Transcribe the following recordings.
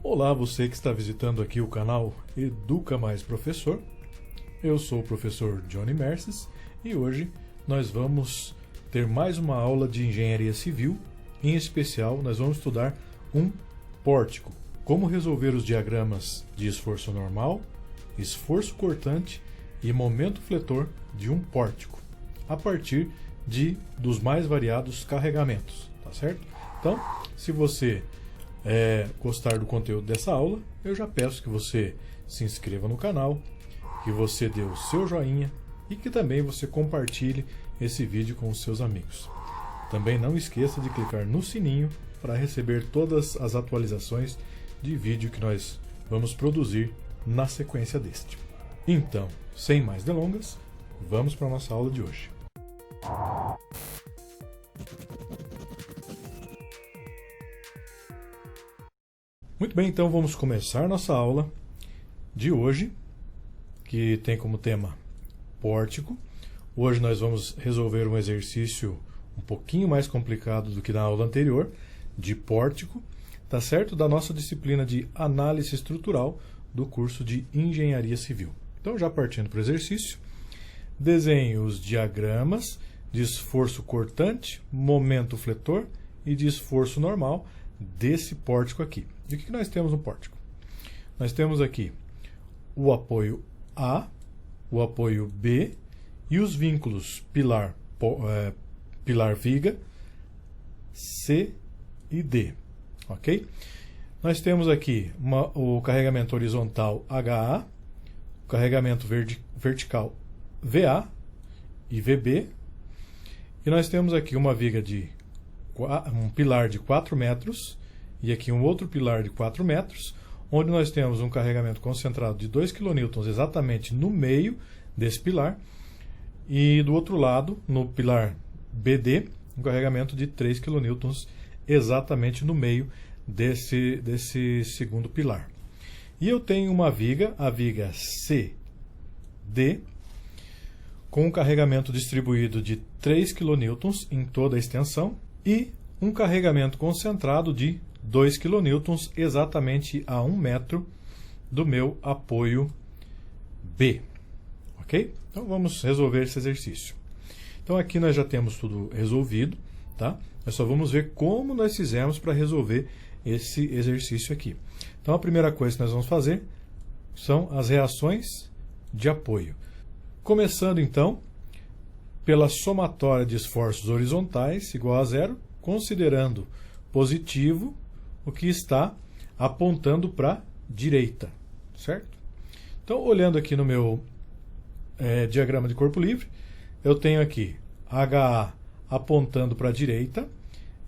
Olá, você que está visitando aqui o canal Educa Mais Professor. Eu sou o professor Johnny Merces e hoje nós vamos ter mais uma aula de engenharia civil. Em especial, nós vamos estudar um pórtico. Como resolver os diagramas de esforço normal, esforço cortante e momento fletor de um pórtico, a partir dos mais variados carregamentos, tá certo? Então, se você gostar do conteúdo dessa aula, eu já peço que você se inscreva no canal, que você dê o seu joinha e que também você compartilhe esse vídeo com os seus amigos. Também não esqueça de clicar no sininho para receber todas as atualizações de vídeo que nós vamos produzir na sequência deste. Então, sem mais delongas, vamos para a nossa aula de hoje. Muito bem, então vamos começar nossa aula de hoje, que tem como tema pórtico. Hoje nós vamos resolver um exercício um pouquinho mais complicado do que na aula anterior, de pórtico, tá certo? Da nossa disciplina de análise estrutural do curso de engenharia civil. Então, já partindo para o exercício, desenhe os diagramas de esforço cortante, momento fletor e de esforço normal desse pórtico aqui. E o que nós temos no pórtico? Nós temos aqui o apoio A, o apoio B e os vínculos pilar-viga, C e D. Ok? Nós temos aqui o carregamento horizontal HA, o carregamento vertical VA e VB. E nós temos aqui uma viga um pilar de 4 metros e aqui um outro pilar de 4 metros, onde nós temos um carregamento concentrado de 2 kN exatamente no meio desse pilar, e do outro lado, no pilar BD, um carregamento de 3 kN exatamente no meio desse segundo pilar. E eu tenho uma viga, a viga CD, com um carregamento distribuído de 3 kN em toda a extensão e um carregamento concentrado de 2 kN exatamente a 1 metro do meu apoio B. Ok? Então vamos resolver esse exercício. Então aqui nós já temos tudo resolvido, tá? Nós só vamos ver como nós fizemos para resolver esse exercício aqui. Então a primeira coisa que nós vamos fazer são as reações de apoio. Começando então pela somatória de esforços horizontais igual a zero, considerando positivo o que está apontando para a direita, certo? Então, olhando aqui no meu diagrama de corpo livre, eu tenho aqui HA apontando para a direita,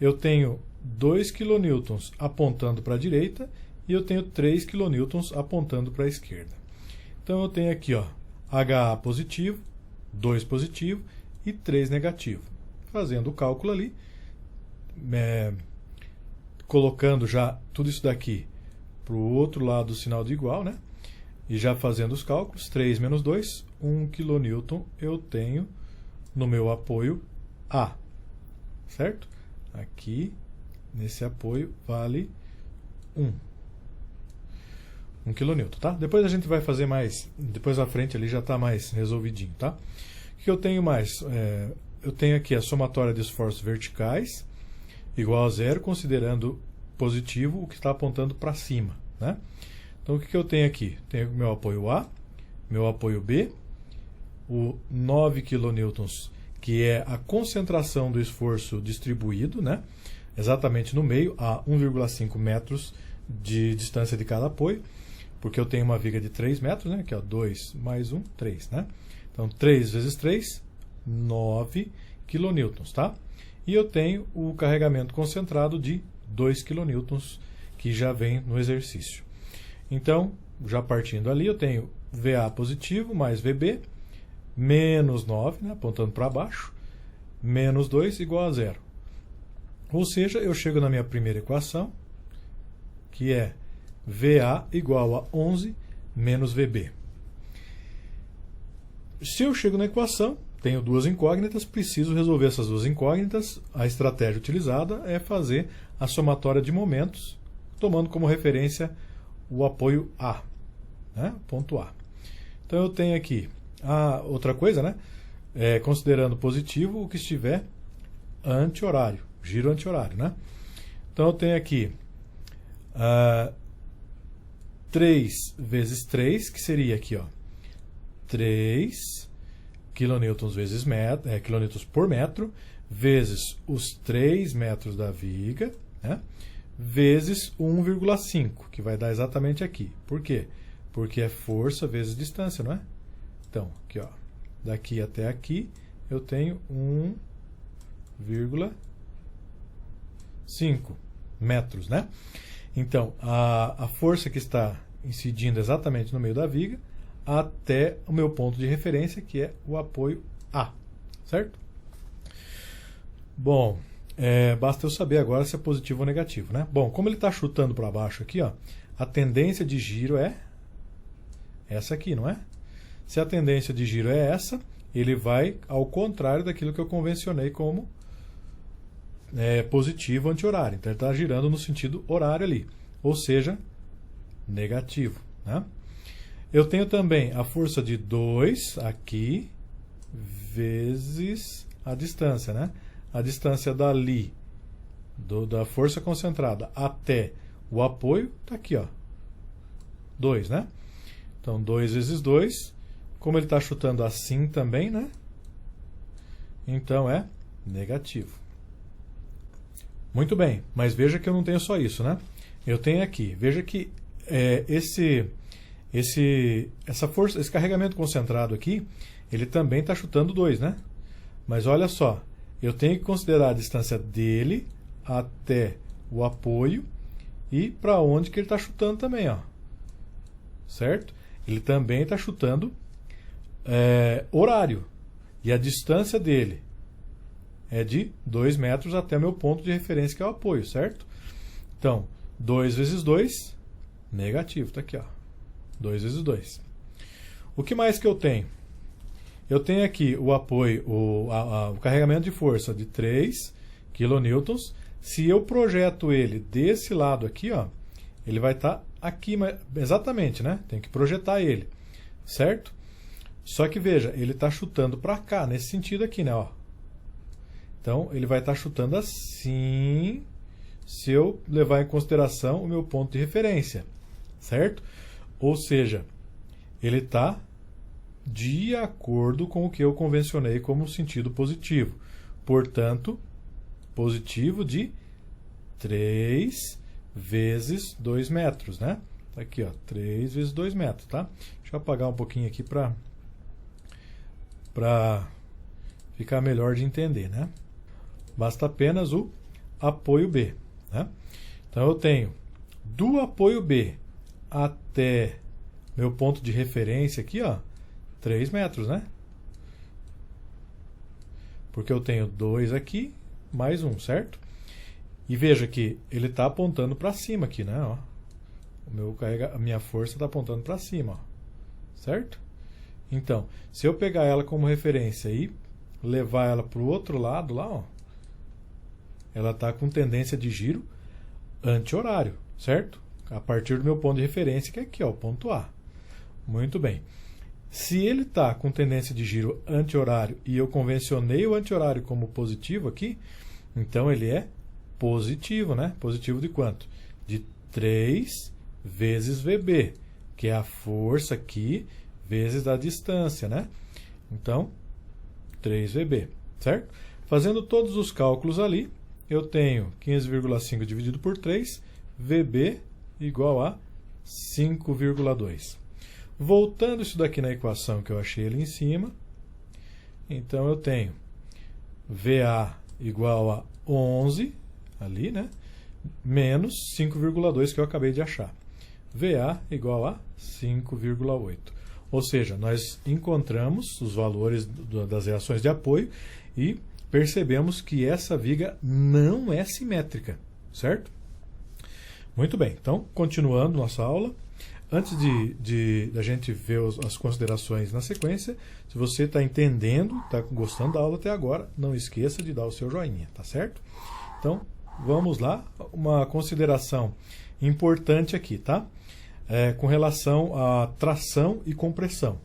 eu tenho 2 kN apontando para a direita e eu tenho 3 kN apontando para a esquerda. Então, eu tenho aqui, ó, HA positivo, 2 positivo e 3 negativo. Fazendo o cálculo ali, colocando já tudo isso daqui para o outro lado do sinal de igual, né? E já fazendo os cálculos, 3 menos 2, 1 kN eu tenho no meu apoio A, certo? Aqui, nesse apoio, vale 1 kN, tá? Depois a gente vai fazer mais, depois à frente ali já está mais resolvidinho, tá? O que eu tenho mais? Eu tenho aqui a somatória de esforços verticais, igual a zero, considerando positivo o que está apontando para cima, né? Então, o que eu tenho aqui? Tenho meu apoio A, meu apoio B, o 9 kN, que é a concentração do esforço distribuído, né? Exatamente no meio, a 1,5 metros de distância de cada apoio, porque eu tenho uma viga de 3 metros, né? Que é 2 mais 1, 3, né? Então, 3 vezes 3, 9 kN, tá? E eu tenho o carregamento concentrado de 2 kN, que já vem no exercício. Então, já partindo ali, eu tenho VA positivo mais VB, menos 9, né, apontando para baixo, menos 2 igual a zero. Ou seja, eu chego na minha primeira equação, que é VA igual a 11 menos VB. Se eu chego na equação, tenho duas incógnitas, preciso resolver essas duas incógnitas. A estratégia utilizada é fazer a somatória de momentos, tomando como referência o apoio A, né? Ponto A. Então eu tenho aqui outra coisa, né? Considerando positivo o que estiver anti-horário, giro anti-horário, né? Então eu tenho aqui 3 vezes 3, que seria aqui, ó, 3 quilonewtons vezes quilonewtons por metro, vezes os 3 metros da viga, né? Vezes 1,5, que vai dar exatamente aqui. Por quê? Porque é força vezes distância, não é? Então, aqui, ó, daqui até aqui, eu tenho 1,5 metros, né? Então, a força que está incidindo exatamente no meio da viga até o meu ponto de referência, que é o apoio A, certo? Bom, basta eu saber agora se é positivo ou negativo, né? Bom, como ele está chutando para baixo aqui, ó, a tendência de giro é essa aqui, não é? Se a tendência de giro é essa, ele vai ao contrário daquilo que eu convencionei como positivo anti-horário. Então ele está girando no sentido horário ali, ou seja, negativo, né? Eu tenho também a força de 2 aqui vezes a distância, né? A distância dali, da força concentrada até o apoio, está aqui, ó, 2, né? Então, 2 vezes 2, como ele está chutando assim também, né? Então, é negativo. Muito bem, mas veja que eu não tenho só isso, né? Eu tenho aqui, veja que essa força, esse carregamento concentrado aqui, ele também está chutando 2, né? Mas olha só, eu tenho que considerar a distância dele até o apoio e para onde que ele está chutando também, ó. Certo? Ele também está chutando horário. E a distância dele é de 2 metros até meu ponto de referência, que é o apoio, certo? Então, 2 vezes 2, negativo, está aqui, ó. 2 vezes 2. O que mais que eu tenho? Eu tenho aqui o apoio, o carregamento de força de 3 kN. Se eu projeto ele desse lado aqui, ó, ele vai estar aqui, exatamente, né? Tem que projetar ele, certo? Só que veja, ele está chutando para cá, nesse sentido aqui, né? Ó. Então, ele vai estar chutando assim, se eu levar em consideração o meu ponto de referência, certo? Ou seja, ele está de acordo com o que eu convencionei como sentido positivo. Portanto, positivo de 3 vezes 2 metros, né? Tá aqui, ó, 3 vezes 2 metros, tá? Deixa eu apagar um pouquinho aqui para ficar melhor de entender, né? Basta apenas o apoio B, né? Então, eu tenho do apoio B até meu ponto de referência aqui, ó, 3 metros, né? Porque eu tenho 2 aqui, mais 1, certo? E veja que ele está apontando para cima aqui, né? Ó. A minha força está apontando para cima, ó. Certo? Então, se eu pegar ela como referência e levar ela para o outro lado lá, ó, ela está com tendência de giro anti-horário, certo? A partir do meu ponto de referência, que é aqui, ó, o ponto A. Muito bem. Se ele está com tendência de giro anti-horário e eu convencionei o anti-horário como positivo aqui, então ele é positivo, né? Positivo de quanto? De 3 vezes VB, que é a força aqui vezes a distância, né? Então, 3VB, certo? Fazendo todos os cálculos ali, eu tenho 15,5 dividido por 3, VB igual a 5,2. Voltando isso daqui na equação que eu achei ali em cima, então eu tenho VA igual a 11, ali, né? Menos 5,2 que eu acabei de achar. VA igual a 5,8. Ou seja, nós encontramos os valores das reações de apoio e percebemos que essa viga não é simétrica, certo? Muito bem, então, continuando nossa aula. Antes da gente ver as considerações na sequência, se você está entendendo, está gostando da aula até agora, não esqueça de dar o seu joinha, tá certo? Então, vamos lá, uma consideração importante aqui, tá? Com relação à tração e compressão.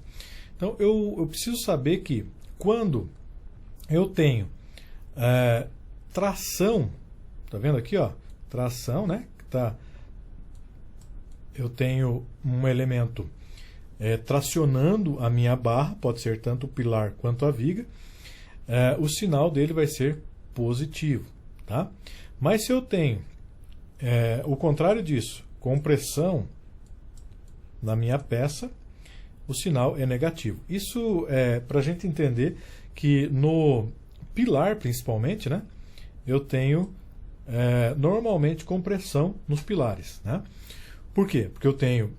Então, eu preciso saber que quando eu tenho tração, tá vendo aqui, ó? Tração, né? Eu tenho um elemento tracionando a minha barra, pode ser tanto o pilar quanto a viga, o sinal dele vai ser positivo, tá? Mas se eu tenho o contrário disso, compressão na minha peça, o sinal é negativo. Isso é para a gente entender que no pilar, principalmente, né, eu tenho normalmente compressão nos pilares, né? Por quê? Porque eu tenho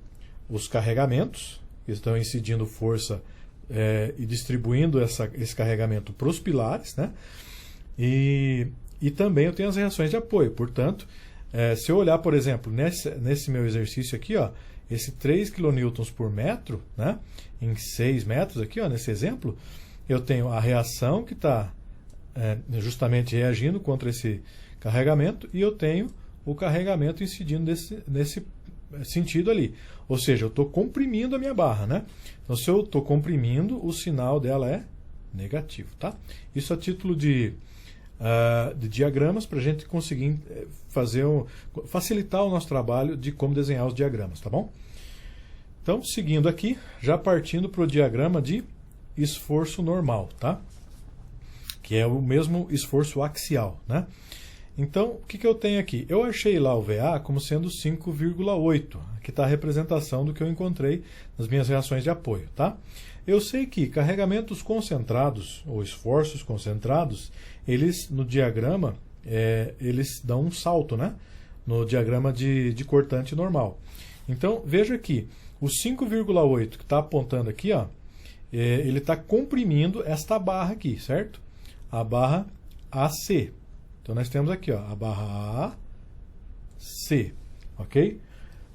os carregamentos que estão incidindo força e distribuindo esse carregamento para os pilares, né? E também eu tenho as reações de apoio. Portanto, se eu olhar, por exemplo, nesse meu exercício aqui, ó, esse 3 kN por metro, né, em 6 metros aqui, ó, nesse exemplo, eu tenho a reação que está justamente reagindo contra esse carregamento e eu tenho o carregamento incidindo nesse sentido ali. Ou seja, eu estou comprimindo a minha barra, né? Então, se eu estou comprimindo, o sinal dela é negativo, Isso a título de diagramas para a gente conseguir facilitar o nosso trabalho de como desenhar os diagramas, tá bom? Então, seguindo aqui, já partindo para o diagrama de esforço normal, que é o mesmo esforço axial, né? Então, o que eu tenho aqui? Eu achei lá o VA como sendo 5,8. Aqui está a representação do que eu encontrei nas minhas reações de apoio, Eu sei que carregamentos concentrados, ou esforços concentrados, eles, no diagrama, eles dão um salto, né? No diagrama de cortante normal. Então, veja aqui, o 5,8 que está apontando aqui, ó, ele está comprimindo esta barra aqui, certo? A barra AC. Então, nós temos aqui, ó, a barra AC, ok?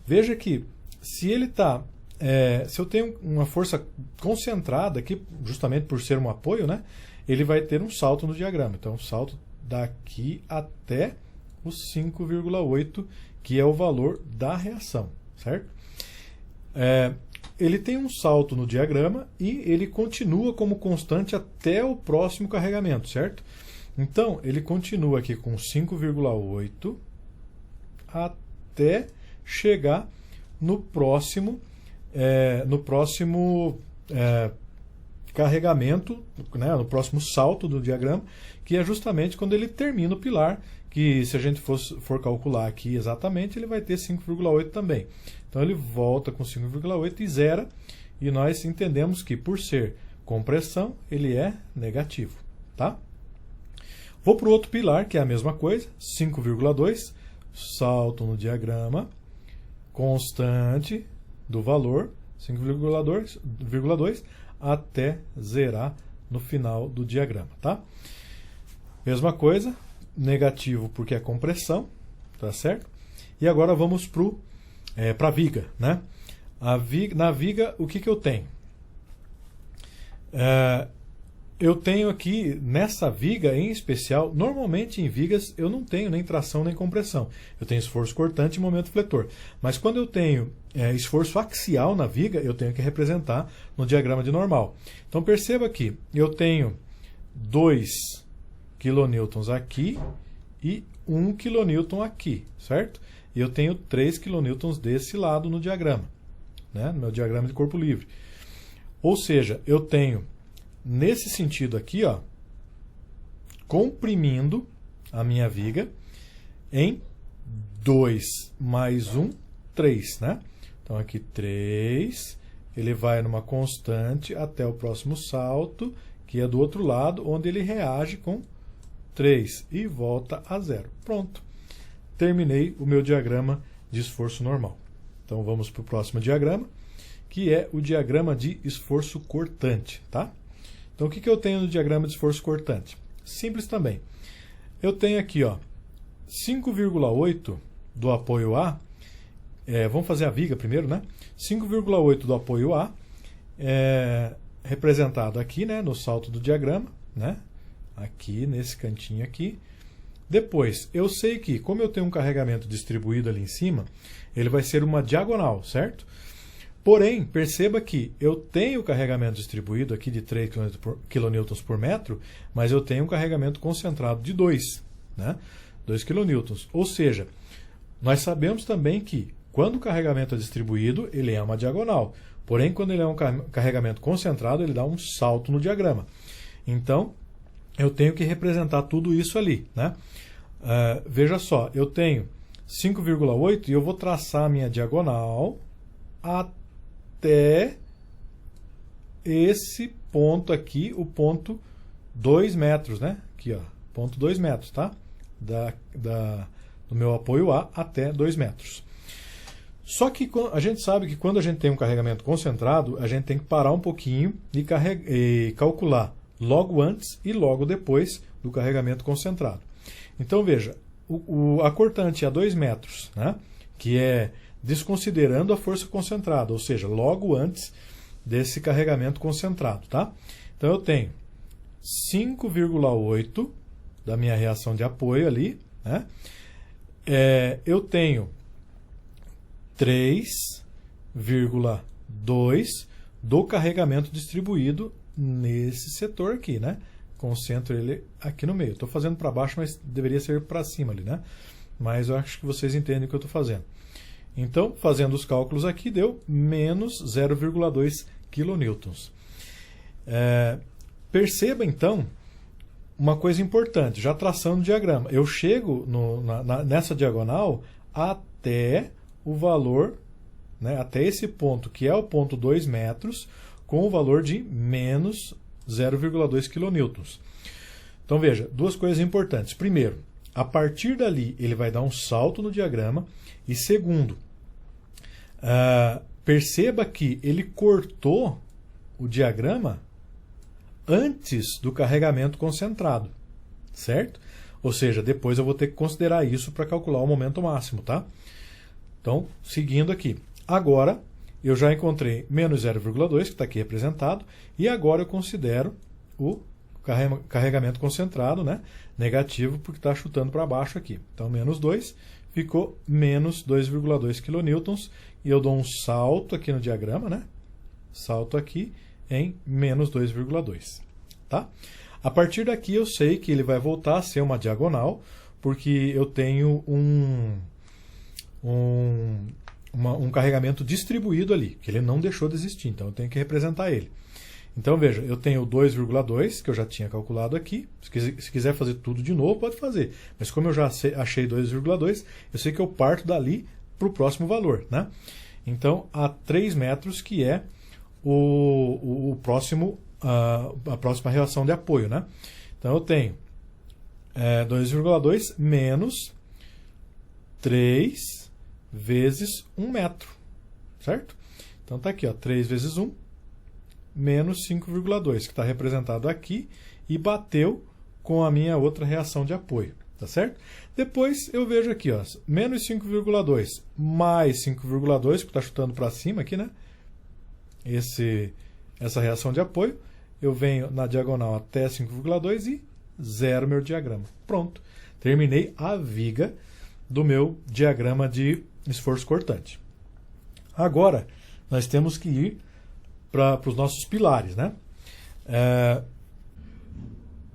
Veja que, se ele está... se eu tenho uma força concentrada aqui, justamente por ser um apoio, né, ele vai ter um salto no diagrama. Então, um salto daqui até o 5,8, que é o valor da reação, certo? Ele tem um salto no diagrama e ele continua como constante até o próximo carregamento, certo? Então, ele continua aqui com 5,8 até chegar no próximo carregamento, né, no próximo salto do diagrama, que é justamente quando ele termina o pilar, que se a gente for calcular aqui exatamente, ele vai ter 5,8 também. Então ele volta com 5,8 e zera, e nós entendemos que por ser compressão, ele é negativo, Vou para o outro pilar, que é a mesma coisa, 5,2, salto no diagrama, constante do valor, 5,2, até zerar no final do diagrama, Mesma coisa, negativo porque é compressão, certo? E agora vamos para a viga, né? Na viga, o que eu tenho? Eu tenho aqui, nessa viga em especial, normalmente em vigas eu não tenho nem tração nem compressão. Eu tenho esforço cortante e momento fletor. Mas quando eu tenho esforço axial na viga, eu tenho que representar no diagrama de normal. Então perceba que eu tenho 2 kN aqui e 1 kN aqui, certo? E eu tenho 3 kN desse lado no diagrama, né? No meu diagrama de corpo livre. Ou seja, eu tenho, nesse sentido aqui, ó, comprimindo a minha viga em 2 mais 1, 3, né? Então aqui 3, ele vai numa constante até o próximo salto, que é do outro lado, onde ele reage com 3 e volta a 0. Pronto. Terminei o meu diagrama de esforço normal. Então vamos para o próximo diagrama, que é o diagrama de esforço cortante, Então o que eu tenho no diagrama de esforço cortante? Simples também. Eu tenho aqui, ó, 5,8 do apoio A, vamos fazer a viga primeiro, né? 5,8 do apoio A, representado aqui, né, no salto do diagrama, né? Aqui, nesse cantinho aqui. Depois, eu sei que, como eu tenho um carregamento distribuído ali em cima, ele vai ser uma diagonal, certo? Porém, perceba que eu tenho carregamento distribuído aqui de 3 kN por metro, mas eu tenho um carregamento concentrado de 2, né? 2 kN. Ou seja, nós sabemos também que quando o carregamento é distribuído, ele é uma diagonal. Porém, quando ele é um carregamento concentrado, ele dá um salto no diagrama. Então, eu tenho que representar tudo isso ali, né? Veja só, eu tenho 5,8 e eu vou traçar a minha diagonal até esse ponto aqui, o ponto 2 metros, né? Aqui, ó, ponto 2 metros, tá? Do meu apoio A até 2 metros. Só que a gente sabe que quando a gente tem um carregamento concentrado, a gente tem que parar um pouquinho e calcular logo antes e logo depois do carregamento concentrado. Então veja, a cortante a 2 metros, né? Que é desconsiderando a força concentrada, ou seja, logo antes desse carregamento concentrado, tá? Então eu tenho 5,8 da minha reação de apoio ali, né? Eu tenho 3,2 do carregamento distribuído nesse setor aqui, né? Concentro ele aqui no meio. Estou fazendo para baixo, mas deveria ser para cima ali, né? Mas eu acho que vocês entendem o que eu estou fazendo. Então, fazendo os cálculos aqui, deu menos 0,2 kN. Perceba, então, uma coisa importante, já traçando o diagrama. Eu chego nessa diagonal até o valor, né, até esse ponto, que é o ponto 2 metros, com o valor de menos 0,2 kN. Então, veja, duas coisas importantes. Primeiro, a partir dali, ele vai dar um salto no diagrama. E segundo, perceba que ele cortou o diagrama antes do carregamento concentrado, certo? Ou seja, depois eu vou ter que considerar isso para calcular o momento máximo, tá? Então, seguindo aqui. Agora, eu já encontrei menos 0,2, que está aqui representado, e agora eu considero o carregamento concentrado, né? Negativo, porque está chutando para baixo aqui. Então, menos 2, ficou menos 2,2 kN, e eu dou um salto aqui no diagrama, né? Salto aqui em menos 2,2. Tá? A partir daqui eu sei que ele vai voltar a ser uma diagonal, porque eu tenho um carregamento distribuído ali, que ele não deixou de existir, então eu tenho que representar ele. Então veja, eu tenho o 2,2, que eu já tinha calculado aqui. Se quiser fazer tudo de novo, pode fazer. Mas como eu já achei 2,2, eu sei que eu parto dali para o próximo valor, né? Então, a 3 metros, que é a próxima reação de apoio, né? Então, eu tenho 2,2 menos 3 vezes 1 metro, certo? Então, está aqui, ó, 3 vezes 1, menos 5,2, que está representado aqui, e bateu com a minha outra reação de apoio, tá certo? Depois eu vejo aqui, ó, menos 5,2 mais 5,2, que está chutando para cima aqui, né? Essa reação de apoio, eu venho na diagonal até 5,2 e zero meu diagrama. Pronto, terminei a viga do meu diagrama de esforço cortante. Agora, nós temos que ir para os nossos pilares, né?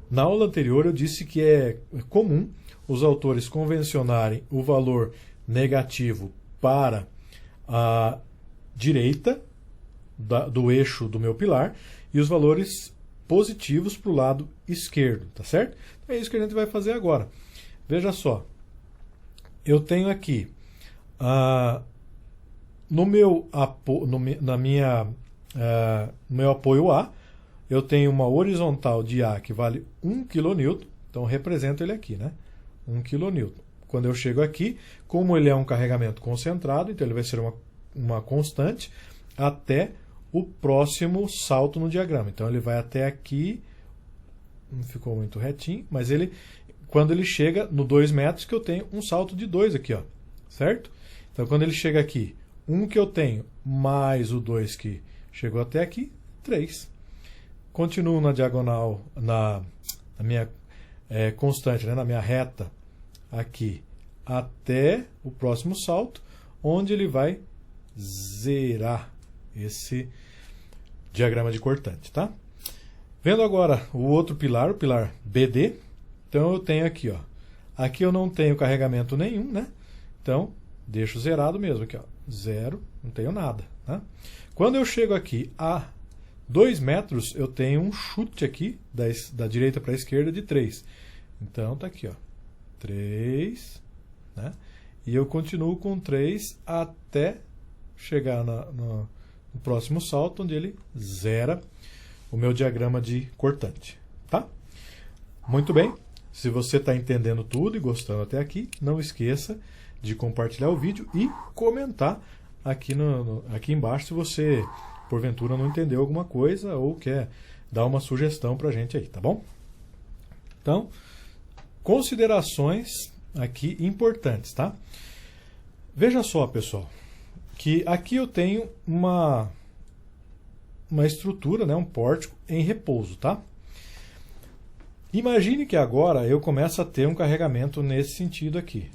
Na aula anterior eu disse que é comum os autores convencionarem o valor negativo para a direita do eixo do meu pilar e os valores positivos para o lado esquerdo, tá certo? É isso que a gente vai fazer agora. Veja só, eu tenho aqui no meu apoio A, eu tenho uma horizontal de A que vale 1 kN, então represento ele aqui, né? 1 kN. Quando eu chego aqui, como ele é um carregamento concentrado, então ele vai ser uma constante até o próximo salto no diagrama. Então ele vai até aqui, não ficou muito retinho, mas quando ele chega no 2 metros, que eu tenho um salto de 2 aqui, ó, certo? Então quando ele chega aqui, 1 que eu tenho mais o 2 que chegou até aqui, 3. Continuo na diagonal, na minha constante, né, na minha reta aqui até o próximo salto, onde ele vai zerar esse diagrama de cortante, tá? Vendo agora o outro pilar, o pilar BD, então eu tenho aqui, ó. Aqui eu não tenho carregamento nenhum, né? Então, deixo zerado mesmo aqui, ó. 0, não tenho nada, né? Quando eu chego aqui a 2 metros, eu tenho um chute aqui, da direita para a esquerda, de 3. Então, tá aqui, ó. 3, né? E eu continuo com 3 até chegar no próximo salto, onde ele zera o meu diagrama de cortante, tá? Muito bem. Se você está entendendo tudo e gostando até aqui, não esqueça de compartilhar o vídeo e comentar aqui, aqui embaixo se você, porventura, não entendeu alguma coisa ou quer dar uma sugestão para a gente aí, tá bom? Então, considerações aqui importantes, tá? Veja só, pessoal, que aqui eu tenho uma estrutura, né, um pórtico em repouso, tá? Imagine que agora eu começo a ter um carregamento nesse sentido aqui.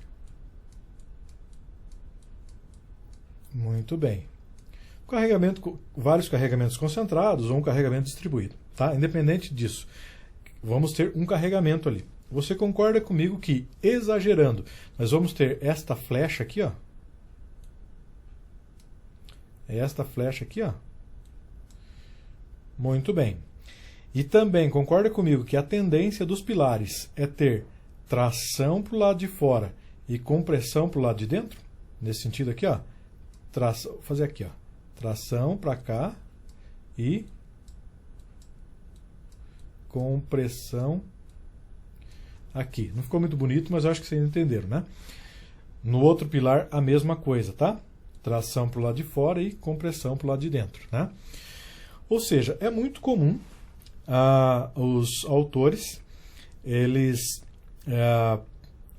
Muito bem. Vários carregamentos concentrados ou um carregamento distribuído, tá? Independente disso, vamos ter um carregamento ali. Você concorda comigo que, exagerando, nós vamos ter esta flecha aqui, ó. Esta flecha aqui, ó. Muito bem. E também concorda comigo que a tendência dos pilares é ter tração para o lado de fora e compressão para o lado de dentro? Nesse sentido aqui, ó. Vou fazer aqui, ó. Tração para cá e compressão aqui. Não ficou muito bonito, mas eu acho que vocês entenderam, né? No outro pilar, a mesma coisa, tá? Tração para o lado de fora e compressão para o lado de dentro, né? Ou seja, é muito comum os autores eles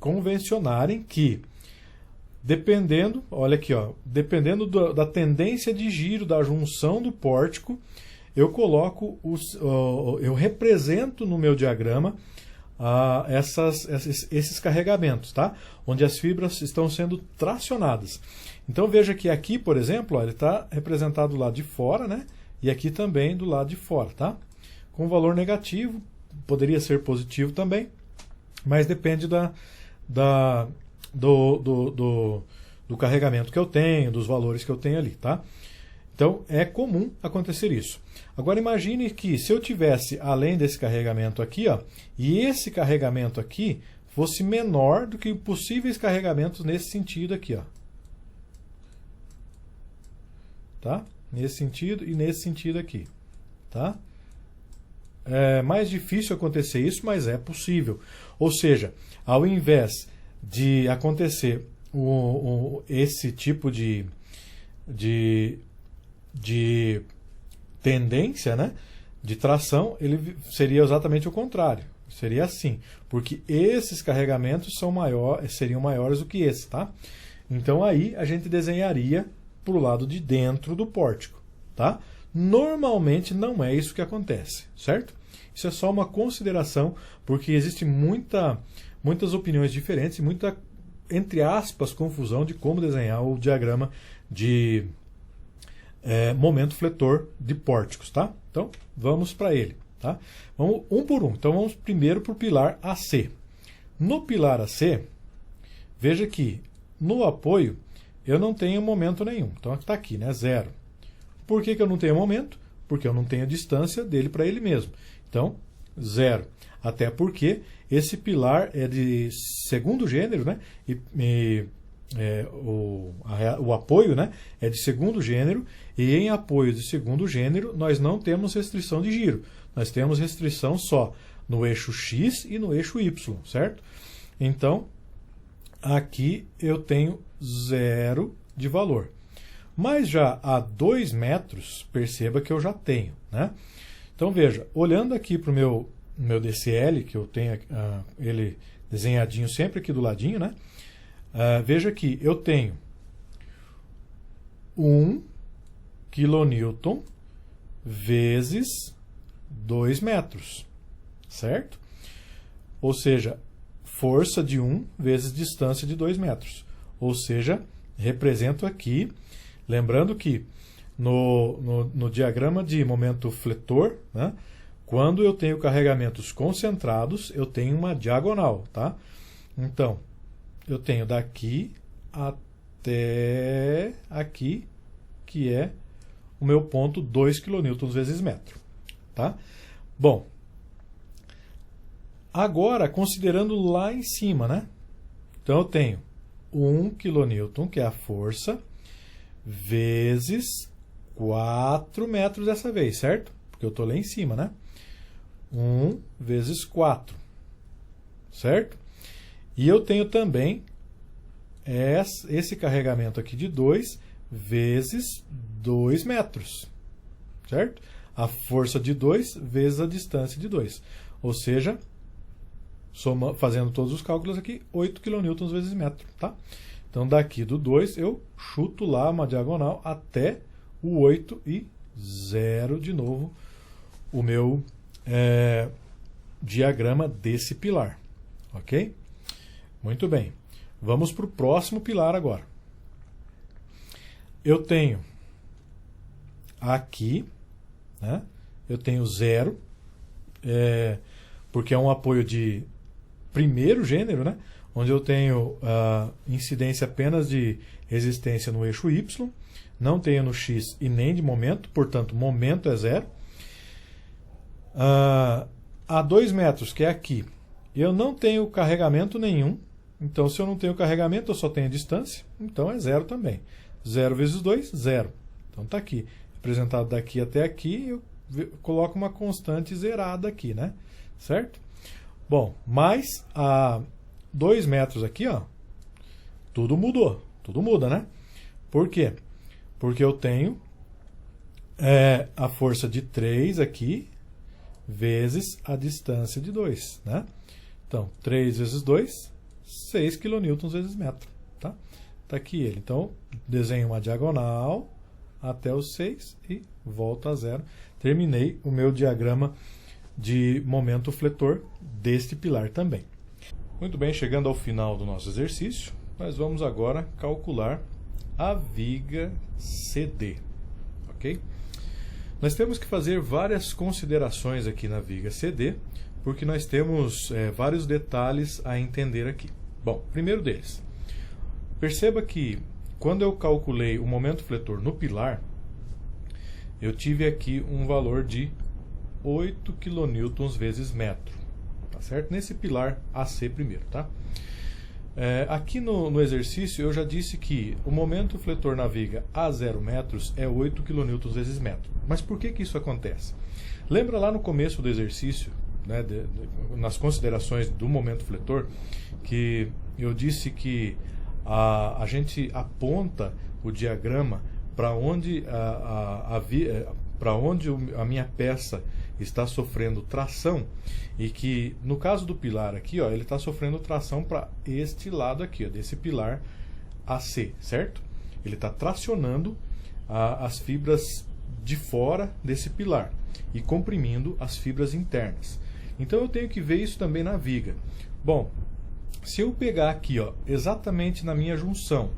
convencionarem que, dependendo, olha aqui, ó, dependendo da tendência de giro da junção do pórtico, eu coloco eu represento no meu diagrama esses carregamentos, tá? Onde as fibras estão sendo tracionadas. Então veja que aqui, por exemplo, ó, ele está representado do lado de fora, né? E aqui também do lado de fora, tá? Com valor negativo, poderia ser positivo também, mas depende do carregamento que eu tenho, dos valores que eu tenho ali, tá? Então, é comum acontecer isso. Agora, imagine que se eu tivesse, além desse carregamento aqui, ó, e esse carregamento aqui fosse menor do que possíveis carregamentos nesse sentido aqui, ó. Tá? Nesse sentido e nesse sentido aqui, tá? É mais difícil acontecer isso, mas é possível. Ou seja, ao invés de acontecer esse tipo de tendência, né, de tração, ele seria exatamente o contrário. Seria assim, porque esses carregamentos seriam maiores do que esse, tá? Então aí a gente desenharia para o lado de dentro do pórtico, tá? Normalmente não é isso que acontece, certo? Isso é só uma consideração, porque existe muitas opiniões diferentes e muita, entre aspas, confusão de como desenhar o diagrama de momento fletor de pórticos, tá? Então, vamos para ele, tá? Vamos um por um. Então, vamos primeiro para o pilar AC. No pilar AC, veja que no apoio eu não tenho momento nenhum. Então, está aqui, né? 0. Por que eu não tenho momento? Porque eu não tenho distância dele para ele mesmo. Então, 0. Até porque esse pilar é de segundo gênero, né? O apoio, né, é de segundo gênero, e em apoio de segundo gênero nós não temos restrição de giro. Nós temos restrição só no eixo X e no eixo Y, certo? Então, aqui eu tenho 0 de valor. Mas já a 2 metros, perceba que eu já tenho, né? Então veja, olhando aqui para o meu DCL, que eu tenho ele desenhadinho sempre aqui do ladinho, né? Veja que eu tenho 1 kN vezes 2 metros, certo? Ou seja, força de 1 vezes distância de 2 metros. Ou seja, represento aqui, lembrando que no diagrama de momento fletor, né, quando eu tenho carregamentos concentrados, eu tenho uma diagonal, tá? Então, eu tenho daqui até aqui, que é o meu ponto 2 kN vezes metro, tá? Bom, agora, considerando lá em cima, né? Então, eu tenho 1 kN, que é a força, vezes 4 metros dessa vez, certo? Porque eu estou lá em cima, né? 1 vezes 4, certo? E eu tenho também esse carregamento aqui de 2 vezes 2 metros, certo? A força de 2 vezes a distância de 2. Ou seja, fazendo todos os cálculos aqui, 8 kN vezes metro, tá? Então, daqui do 2, eu chuto lá uma diagonal até o 8 e 0 de novo o meu diagrama desse pilar, ok? Muito bem. Vamos para o próximo pilar agora. Eu tenho aqui, né, eu tenho 0, porque é um apoio de primeiro gênero, né, onde eu tenho incidência apenas de resistência no eixo Y, não tenho no X e nem de momento, portanto, momento é 0. A 2 metros, que é aqui, eu não tenho carregamento nenhum. Então, se eu não tenho carregamento, eu só tenho distância. Então, é 0 também. 0 vezes 2, 0. Então, está aqui. Representado daqui até aqui, eu coloco uma constante zerada aqui, né? Certo? Bom, mas a 2 metros aqui, ó, tudo mudou. Tudo muda, né? Por quê? Porque eu tenho a força de 3 aqui, vezes a distância de 2, né? Então, 3 vezes 2, 6 kN vezes metro, tá? Tá aqui ele. Então, desenho uma diagonal até o 6 e volto a 0. Terminei o meu diagrama de momento fletor deste pilar também. Muito bem, chegando ao final do nosso exercício, nós vamos agora calcular a viga CD, ok? Nós temos que fazer várias considerações aqui na viga CD, porque nós temos vários detalhes a entender aqui. Bom, primeiro deles, perceba que quando eu calculei o momento fletor no pilar, eu tive aqui um valor de 8 kN vezes metro, tá certo? Nesse pilar AC primeiro, tá? Aqui no exercício eu já disse que o momento fletor na viga a 0 metros é 8 kN vezes metro. Mas por que isso acontece? Lembra lá no começo do exercício, né, nas considerações do momento fletor, que eu disse que a gente aponta o diagrama para onde a minha peça está sofrendo tração, e que no caso do pilar aqui, ó, ele está sofrendo tração para este lado aqui, ó, desse pilar AC, certo? Ele está tracionando as fibras de fora desse pilar e comprimindo as fibras internas. Então eu tenho que ver isso também na viga. Bom, se eu pegar aqui, ó, exatamente na minha junção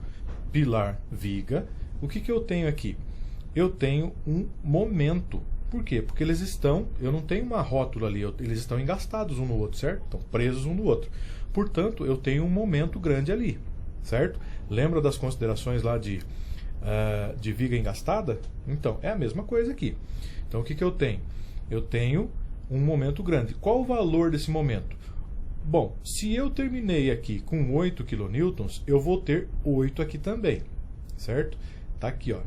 pilar-viga, o que eu tenho aqui? Eu tenho um momento. Por quê? Porque eles estão, eu não tenho uma rótula ali, eles estão engastados um no outro, certo? Estão presos um no outro. Portanto, eu tenho um momento grande ali, certo? Lembra das considerações lá de viga engastada? Então, é a mesma coisa aqui. Então, o que eu tenho? Eu tenho um momento grande. Qual o valor desse momento? Bom, se eu terminei aqui com 8 kN, eu vou ter 8 aqui também, certo? Tá aqui, ó,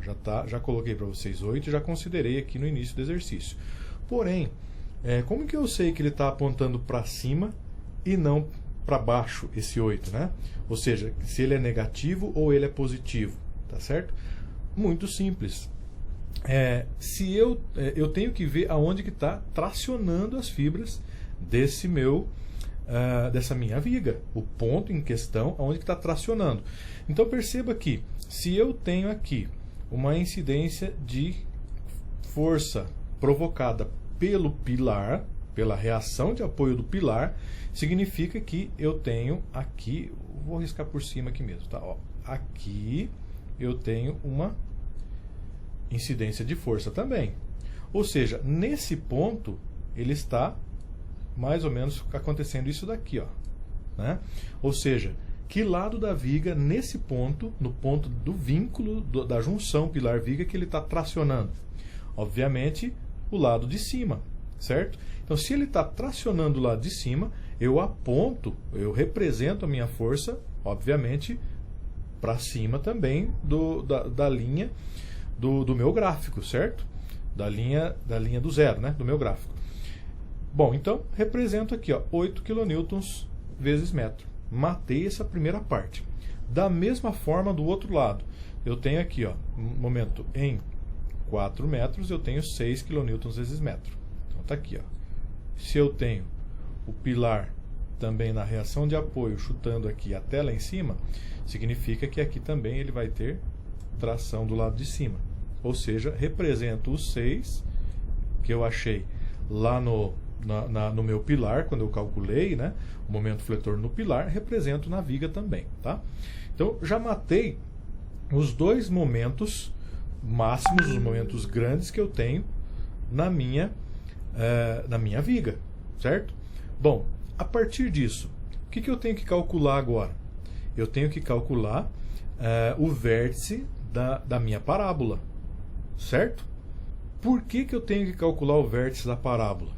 já coloquei para vocês 8 e já considerei aqui no início do exercício. Porém, como que eu sei que ele está apontando para cima e não para baixo esse 8, né? Ou seja, se ele é negativo ou ele é positivo, tá certo? Muito simples. Se eu tenho que ver aonde que está tracionando as fibras dessa minha viga, o ponto em questão aonde que está tracionando. Então perceba que se eu tenho aqui uma incidência de força provocada pelo pilar, pela reação de apoio do pilar, significa que eu tenho aqui, vou riscar por cima aqui mesmo, tá? Ó, aqui eu tenho uma incidência de força também. Ou seja, nesse ponto, ele está mais ou menos acontecendo isso daqui, ó, né? Ou seja, que lado da viga, nesse ponto, no ponto do vínculo, da junção pilar-viga, que ele está tracionando? Obviamente, o lado de cima, certo? Então, se ele está tracionando o lado de cima, eu aponto, eu represento a minha força, obviamente, para cima também da linha do meu gráfico, certo? Da linha do zero, né? Do meu gráfico. Bom, então, represento aqui, ó, 8 kN vezes metro. Matei essa primeira parte. Da mesma forma, do outro lado, eu tenho aqui, ó, momento em 4 metros, eu tenho 6 kN vezes metro. Então, tá aqui, ó. Se eu tenho o pilar também na reação de apoio, chutando aqui até lá em cima, significa que aqui também ele vai ter tração do lado de cima. Ou seja, represento os 6 que eu achei lá no meu pilar, quando eu calculei, né, o momento fletor no pilar, represento na viga também, tá? Então, já matei os dois momentos máximos, os momentos grandes que eu tenho na minha viga, certo? Bom, a partir disso, o que eu tenho que calcular agora? Eu tenho que calcular o vértice da minha parábola, certo? Por que eu tenho que calcular o vértice da parábola?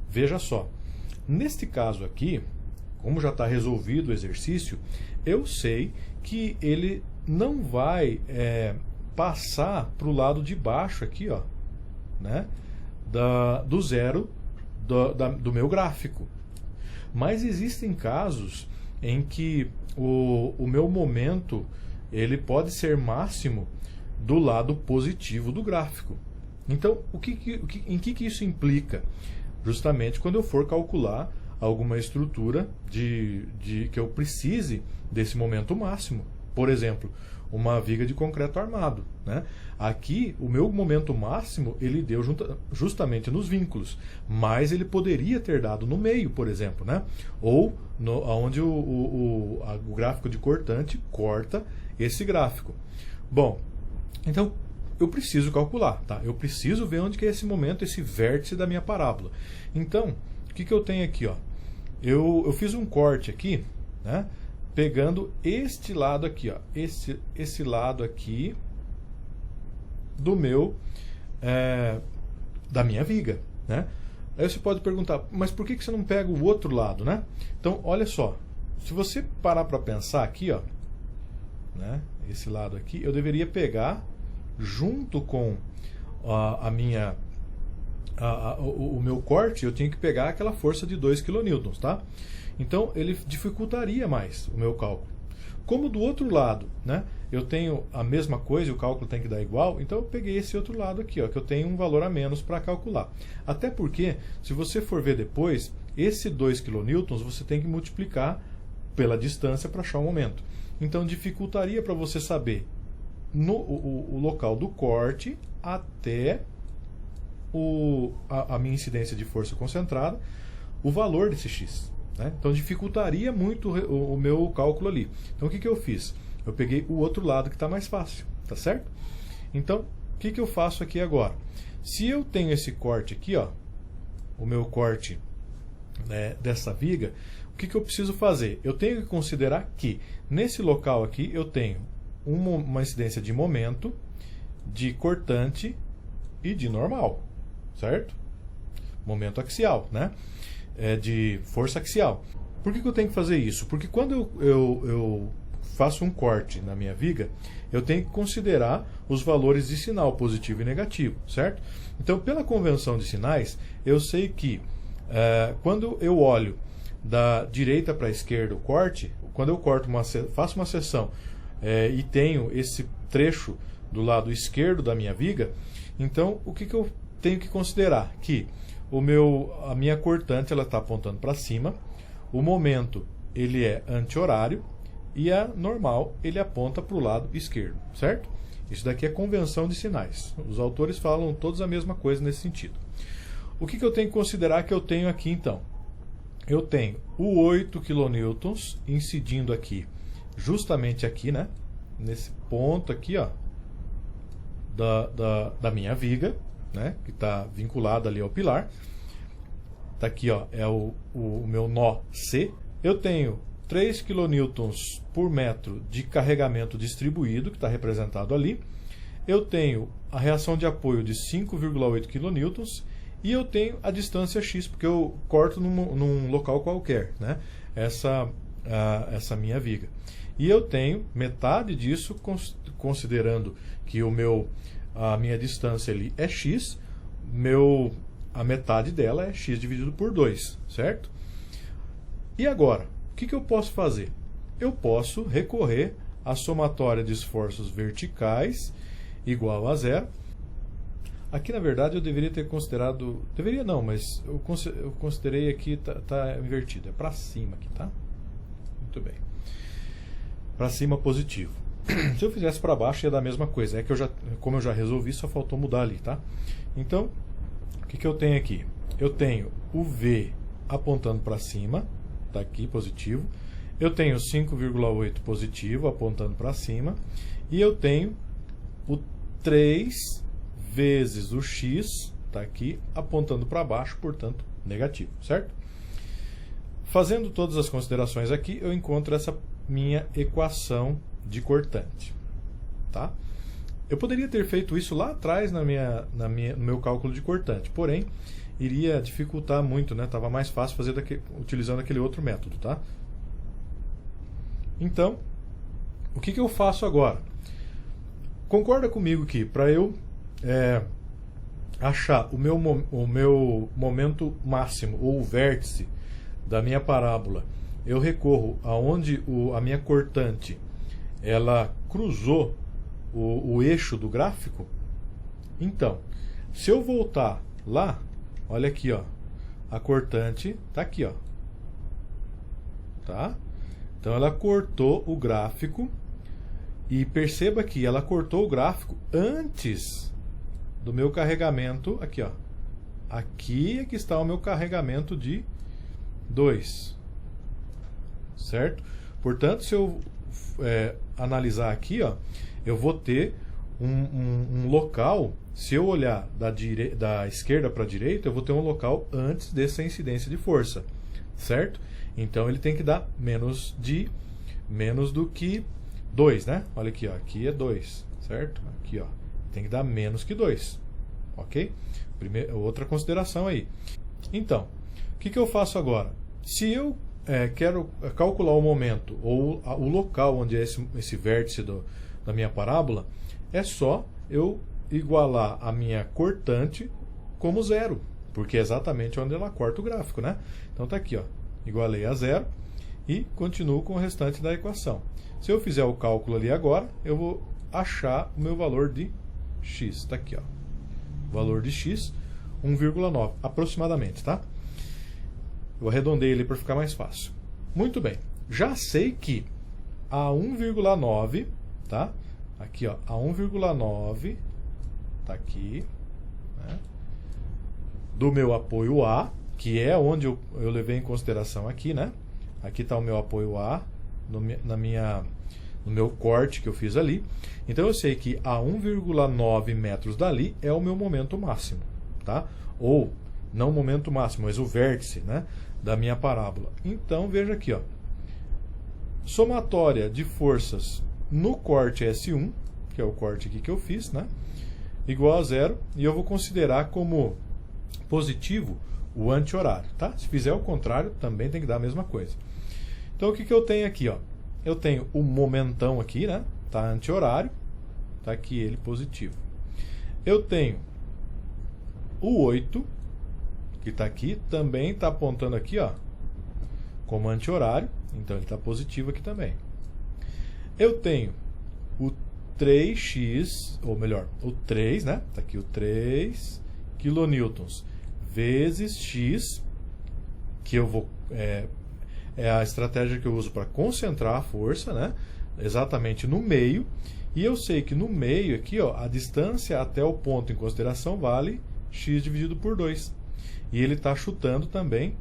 Veja só, neste caso aqui, como já está resolvido o exercício, eu sei que ele não vai passar para o lado de baixo aqui, ó, né, do zero do meu gráfico. Mas existem casos em que o meu momento ele pode ser máximo do lado positivo do gráfico. Então, em que isso implica? Justamente quando eu for calcular alguma estrutura que eu precise desse momento máximo. Por exemplo, uma viga de concreto armado, né? Aqui, o meu momento máximo, ele deu justamente nos vínculos, mas ele poderia ter dado no meio, por exemplo, né? Ou onde o gráfico de cortante corta esse gráfico. Bom, então, eu preciso calcular, tá? Eu preciso ver onde que é esse momento, esse vértice da minha parábola. Então, o que eu tenho aqui, ó? Eu fiz um corte aqui, né? Pegando este lado aqui, ó, esse lado aqui do meu da minha viga, né? Aí você pode perguntar, mas por que você não pega o outro lado, né? Então, olha só, se você parar para pensar aqui, ó, né? Esse lado aqui, eu deveria pegar junto com o meu corte, eu tinha que pegar aquela força de 2 kN, tá? Então, ele dificultaria mais o meu cálculo. Como do outro lado, né, eu tenho a mesma coisa e o cálculo tem que dar igual, então eu peguei esse outro lado aqui, ó, que eu tenho um valor a menos para calcular. Até porque, se você for ver depois, esse 2 kN você tem que multiplicar pela distância para achar o momento. Então, dificultaria para você saber o local do corte até a minha incidência de força concentrada, o valor desse X, né? Então dificultaria muito o meu cálculo ali. Então o que eu fiz? Eu peguei o outro lado que está mais fácil, tá certo? Então, o que eu faço aqui agora? Se eu tenho esse corte aqui, ó, o meu corte, né, dessa viga, o que eu preciso fazer? Eu tenho que considerar que nesse local aqui eu tenho uma incidência de momento, de cortante e de normal, certo? Momento axial, né? De força axial. Por que eu tenho que fazer isso? Porque quando eu faço um corte na minha viga, eu tenho que considerar os valores de sinal positivo e negativo, certo? Então, pela convenção de sinais, eu sei que quando eu olho da direita para a esquerda o corte, quando eu faço uma seção e tenho esse trecho do lado esquerdo da minha viga, então o que eu tenho que considerar? Que a minha cortante ela está apontando para cima, o momento ele é anti-horário e a normal ele aponta para o lado esquerdo, certo? Isso daqui é convenção de sinais. Os autores falam todos a mesma coisa nesse sentido. O que eu tenho que considerar que eu tenho aqui, então? Eu tenho o 8 kN incidindo aqui, justamente aqui, né? Nesse ponto aqui, ó, da minha viga, né? Que está vinculado ali ao pilar. Tá aqui, ó, é o meu nó C. Eu tenho 3 kN por metro de carregamento distribuído, que está representado ali. Eu tenho a reação de apoio de 5,8 kN e eu tenho a distância X, porque eu corto num local qualquer, né? Essa minha viga. E eu tenho metade disso, considerando que a minha distância ali é X, a metade dela é X dividido por 2, certo? E agora, o que eu posso fazer? Eu posso recorrer à somatória de esforços verticais igual a zero. Aqui, na verdade, eu deveria ter considerado... Deveria não, mas eu considerei aqui, tá invertido. É para cima aqui, tá? Muito bem. Para cima, positivo. Se eu fizesse para baixo, ia dar a mesma coisa. É que como eu já resolvi, só faltou mudar ali, tá? Então, o que eu tenho aqui? Eu tenho o V apontando para cima, tá aqui, positivo. Eu tenho 5,8 positivo apontando para cima. E eu tenho o 3 vezes o X, tá aqui, apontando para baixo, portanto, negativo, certo? Fazendo todas as considerações aqui, eu encontro essa minha equação de cortante, tá? Eu poderia ter feito isso lá atrás no meu cálculo de cortante, porém, iria dificultar muito, né? Tava mais fácil fazer utilizando aquele outro método, tá? Então, o que eu faço agora? Concorda comigo que para eu achar o meu momento máximo ou o vértice da minha parábola, eu recorro aonde a minha cortante ela cruzou o eixo do gráfico? Então, se eu voltar lá, olha aqui, ó, a cortante está aqui, ó, tá? Então ela cortou o gráfico e perceba que ela cortou o gráfico antes do meu carregamento aqui, ó. Aqui é que está o meu carregamento de 2, certo? Portanto, se eu analisar aqui, ó, eu vou ter um local, se eu olhar da esquerda para a direita, eu vou ter um local antes dessa incidência de força, certo? Então ele tem que dar menos do que 2, né? Olha aqui, ó, aqui é 2, certo? Aqui, ó, tem que dar menos que 2, ok? Outra consideração aí. Então, o que eu faço agora? Se eu quero calcular o momento ou o local onde é esse vértice da minha parábola, é só eu igualar a minha cortante como zero, porque é exatamente onde ela corta o gráfico, né? Então tá aqui, ó, igualei a zero e continuo com o restante da equação. Se eu fizer o cálculo ali agora, eu vou achar o meu valor de x, está aqui, ó, valor de x, 1,9 aproximadamente, tá? Eu arredondei ele para ficar mais fácil. Muito bem, já sei que a 1,9, tá? Aqui, ó, a 1,9 tá aqui, né? Do meu apoio A, que é onde eu levei em consideração aqui, né? Aqui está o meu apoio A no meu corte que eu fiz ali. Então eu sei que a 1,9 metros dali é o meu momento máximo, tá? Ou não o momento máximo, mas o vértice, né, da minha parábola. Então veja aqui, ó, somatória de forças no corte S1, que é o corte aqui que eu fiz, né, igual a zero, e eu vou considerar como positivo o anti-horário, tá? Se fizer o contrário, também tem que dar a mesma coisa. Então o que eu tenho aqui, ó? Eu tenho o momentão aqui, né? Tá anti-horário, tá aqui ele positivo. Eu tenho o 8, que está aqui, também está apontando aqui, ó, como anti-horário, então ele está positivo aqui também. Eu tenho o 3x, ou melhor, o 3, né? Está aqui o 3 kN vezes x, que eu vou... É a estratégia que eu uso para concentrar a força, né? Exatamente no meio. E eu sei que no meio aqui, ó, a distância até o ponto em consideração vale x dividido por 2. E ele está chutando também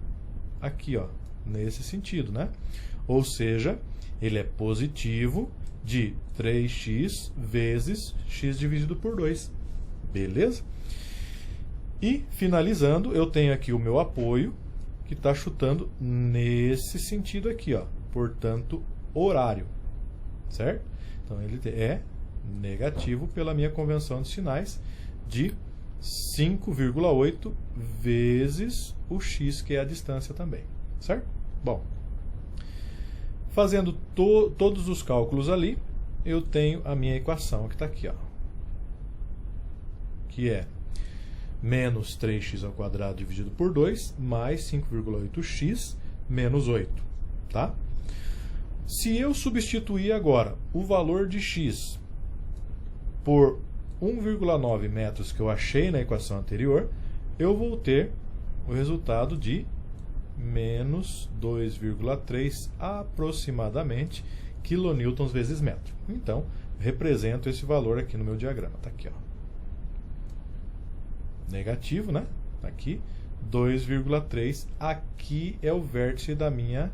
aqui, ó, nesse sentido, né? Ou seja, ele é positivo de 3x vezes x dividido por 2. Beleza? E, finalizando, eu tenho aqui o meu apoio, que está chutando nesse sentido aqui, ó. Portanto, horário. Certo? Então, ele é negativo pela minha convenção de sinais de 5,8 vezes o x, que é a distância também. Certo? Bom, fazendo todos os cálculos ali, eu tenho a minha equação que está aqui, ó, que é menos 3x² dividido por 2 mais 5,8x menos 8. Tá? Se eu substituir agora o valor de x por 1,9 metros que eu achei na equação anterior, eu vou ter o resultado de menos 2,3 aproximadamente quilonewtons vezes metro. Então, represento esse valor aqui no meu diagrama. Está aqui, ó. Negativo, né? Tá aqui, 2,3. Aqui é o vértice da minha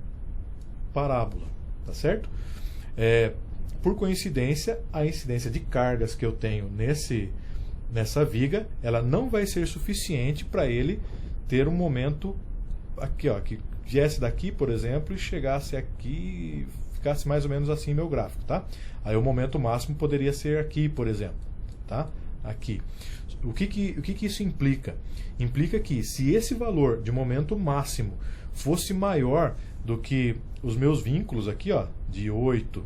parábola. Tá certo? Por coincidência, a incidência de cargas que eu tenho nessa viga, ela não vai ser suficiente para ele ter um momento aqui, ó, que viesse daqui, por exemplo, e chegasse aqui, ficasse mais ou menos assim meu gráfico, tá? Aí o momento máximo poderia ser aqui, por exemplo, tá? Aqui. O que isso implica? Implica que se esse valor de momento máximo fosse maior do que os meus vínculos aqui, ó, de 8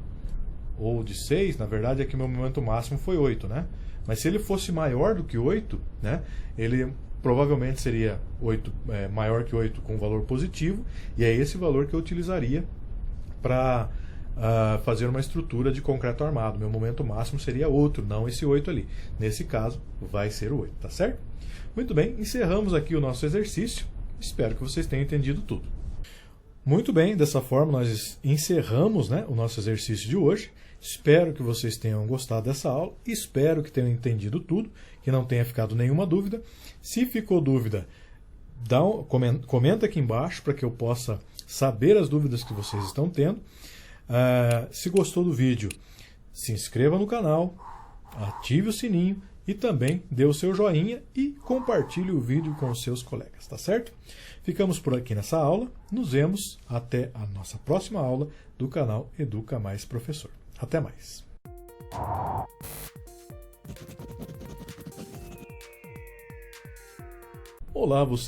ou de 6, na verdade é que meu momento máximo foi 8, né? Mas se ele fosse maior do que 8, né, ele provavelmente seria 8, maior que 8 com valor positivo, e é esse valor que eu utilizaria para fazer uma estrutura de concreto armado. Meu momento máximo seria outro, não esse 8 ali. Nesse caso, vai ser o 8, tá certo? Muito bem, encerramos aqui o nosso exercício. Espero que vocês tenham entendido tudo. Muito bem, dessa forma nós encerramos, né, o nosso exercício de hoje. Espero que vocês tenham gostado dessa aula, espero que tenham entendido tudo, que não tenha ficado nenhuma dúvida. Se ficou dúvida, comenta aqui embaixo para que eu possa saber as dúvidas que vocês estão tendo. Se gostou do vídeo, se inscreva no canal, ative o sininho e também dê o seu joinha e compartilhe o vídeo com os seus colegas, tá certo? Ficamos por aqui nessa aula, nos vemos até a nossa próxima aula do canal Educa Mais Professor. Até mais! Olá, você